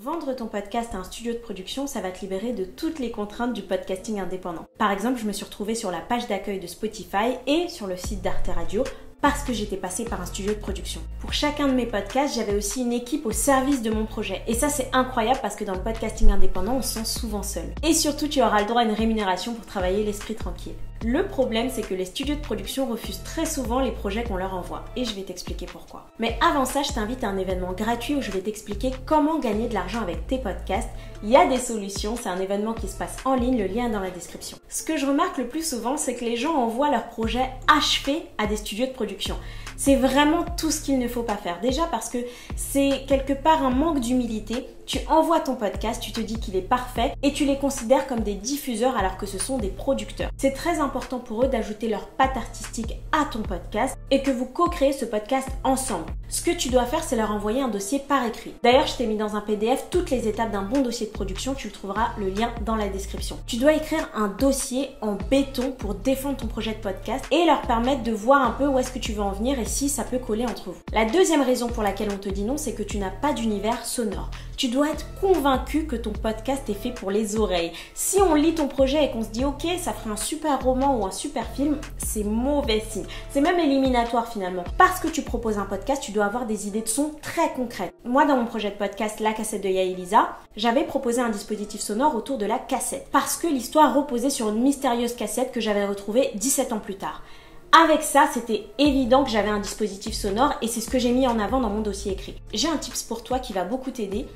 Vendre ton podcast à un studio de production, ça va te libérer de toutes les contraintes du podcasting indépendant. Par exemple, je me suis retrouvée sur la page d'accueil de Spotify et sur le site d'Arte Radio parce que j'étais passée par un studio de production. Pour chacun de mes podcasts, j'avais aussi une équipe au service de mon projet. Et ça, c'est incroyable parce que dans le podcasting indépendant, on se sent souvent seul. Et surtout, tu auras le droit à une rémunération pour travailler l'esprit tranquille. Le problème, c'est que les studios de production refusent très souvent les projets qu'on leur envoie. Et je vais t'expliquer pourquoi. Mais avant ça, je t'invite à un événement gratuit où je vais t'expliquer comment gagner de l'argent avec tes podcasts. Il y a des solutions, c'est un événement qui se passe en ligne, le lien est dans la description. Ce que je remarque le plus souvent, c'est que les gens envoient leurs projets achevés à des studios de production. C'est vraiment tout ce qu'il ne faut pas faire. Déjà parce que c'est quelque part un manque d'humilité. Tu envoies ton podcast, tu te dis qu'il est parfait et tu les considères comme des diffuseurs alors que ce sont des producteurs. C'est très important pour eux d'ajouter leur patte artistique à ton podcast et que vous co-créez ce podcast ensemble. Ce que tu dois faire, c'est leur envoyer un dossier par écrit. D'ailleurs, je t'ai mis dans un PDF toutes les étapes d'un bon dossier de production. Tu le trouveras le lien dans la description. Tu dois écrire un dossier en béton pour défendre ton projet de podcast et leur permettre de voir un peu où est-ce que tu veux en venir et si ça peut coller entre vous. La deuxième raison pour laquelle on te dit non, c'est que tu n'as pas d'univers sonore. Tu dois être convaincu que ton podcast est fait pour les oreilles. Si on lit ton projet et qu'on se dit ok, ça ferait un super roman ou un super film, c'est mauvais signe. C'est même éliminatoire finalement. Parce que tu proposes un podcast, tu dois avoir des idées de son très concrètes. Moi, dans mon projet de podcast La Cassette de Yaelisa, j'avais proposé un dispositif sonore autour de la cassette. Parce que l'histoire reposait sur une mystérieuse cassette que j'avais retrouvée 17 ans plus tard. Avec ça, c'était évident que j'avais un dispositif sonore et c'est ce que j'ai mis en avant dans mon dossier écrit. J'ai un tips pour toi qui va beaucoup t'aider.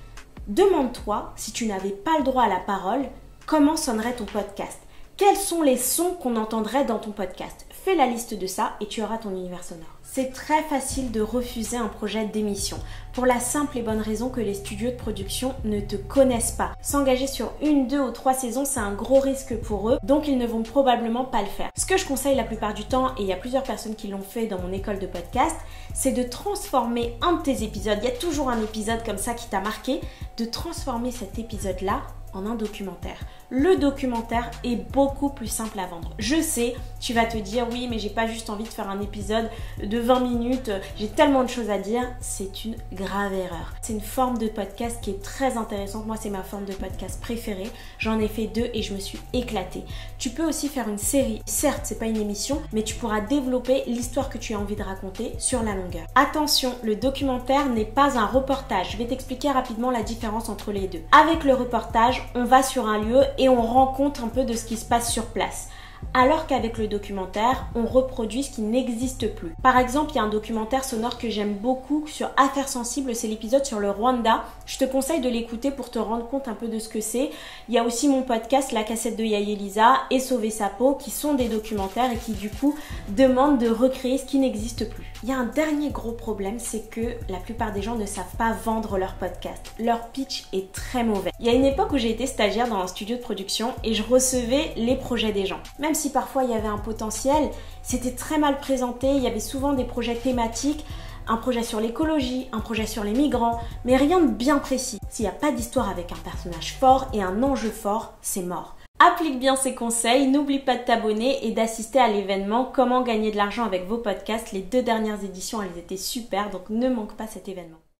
Demande-toi, si tu n'avais pas le droit à la parole, comment sonnerait ton podcast? Quels sont les sons qu'on entendrait dans ton podcast? Fais la liste de ça et tu auras ton univers sonore. C'est très facile de refuser un projet d'émission pour la simple et bonne raison que les studios de production ne te connaissent pas. S'engager sur 1, 2 ou 3 saisons, c'est un gros risque pour eux, donc ils ne vont probablement pas le faire. Ce que je conseille la plupart du temps, et il y a plusieurs personnes qui l'ont fait dans mon école de podcast, c'est de transformer un de tes épisodes, il y a toujours un épisode comme ça qui t'a marqué, de transformer cet épisode-là en un documentaire. Le documentaire est beaucoup plus simple à vendre. Je sais, tu vas te dire oui, mais j'ai pas juste envie de faire un épisode de 20 minutes, j'ai tellement de choses à dire. C'est une grave erreur. C'est une forme de podcast qui est très intéressante. Moi, c'est ma forme de podcast préférée. J'en ai fait 2 et je me suis éclatée. Tu peux aussi faire une série. Certes, c'est pas une émission, mais tu pourras développer l'histoire que tu as envie de raconter sur la longueur. Attention, le documentaire n'est pas un reportage. Je vais t'expliquer rapidement la différence entre les deux. Avec le reportage, on va sur un lieu et on rend compte un peu de ce qui se passe sur place. Alors qu'avec le documentaire, on reproduit ce qui n'existe plus. Par exemple, il y a un documentaire sonore que j'aime beaucoup sur Affaires sensibles, c'est l'épisode sur le Rwanda. Je te conseille de l'écouter pour te rendre compte un peu de ce que c'est. Il y a aussi mon podcast La Cassette de Yaelisa et Sauver sa peau qui sont des documentaires et qui du coup demandent de recréer ce qui n'existe plus. Il y a un dernier gros problème, c'est que la plupart des gens ne savent pas vendre leur podcast. Leur pitch est très mauvais. Il y a une époque où j'ai été stagiaire dans un studio de production et je recevais les projets des gens. Même si parfois il y avait un potentiel, c'était très mal présenté, il y avait souvent des projets thématiques, un projet sur l'écologie, un projet sur les migrants, mais rien de bien précis. S'il n'y a pas d'histoire avec un personnage fort et un enjeu fort, c'est mort. Applique bien ces conseils, n'oublie pas de t'abonner et d'assister à l'événement Comment gagner de l'argent avec vos podcasts. Les 2 dernières éditions, elles étaient super, donc ne manque pas cet événement.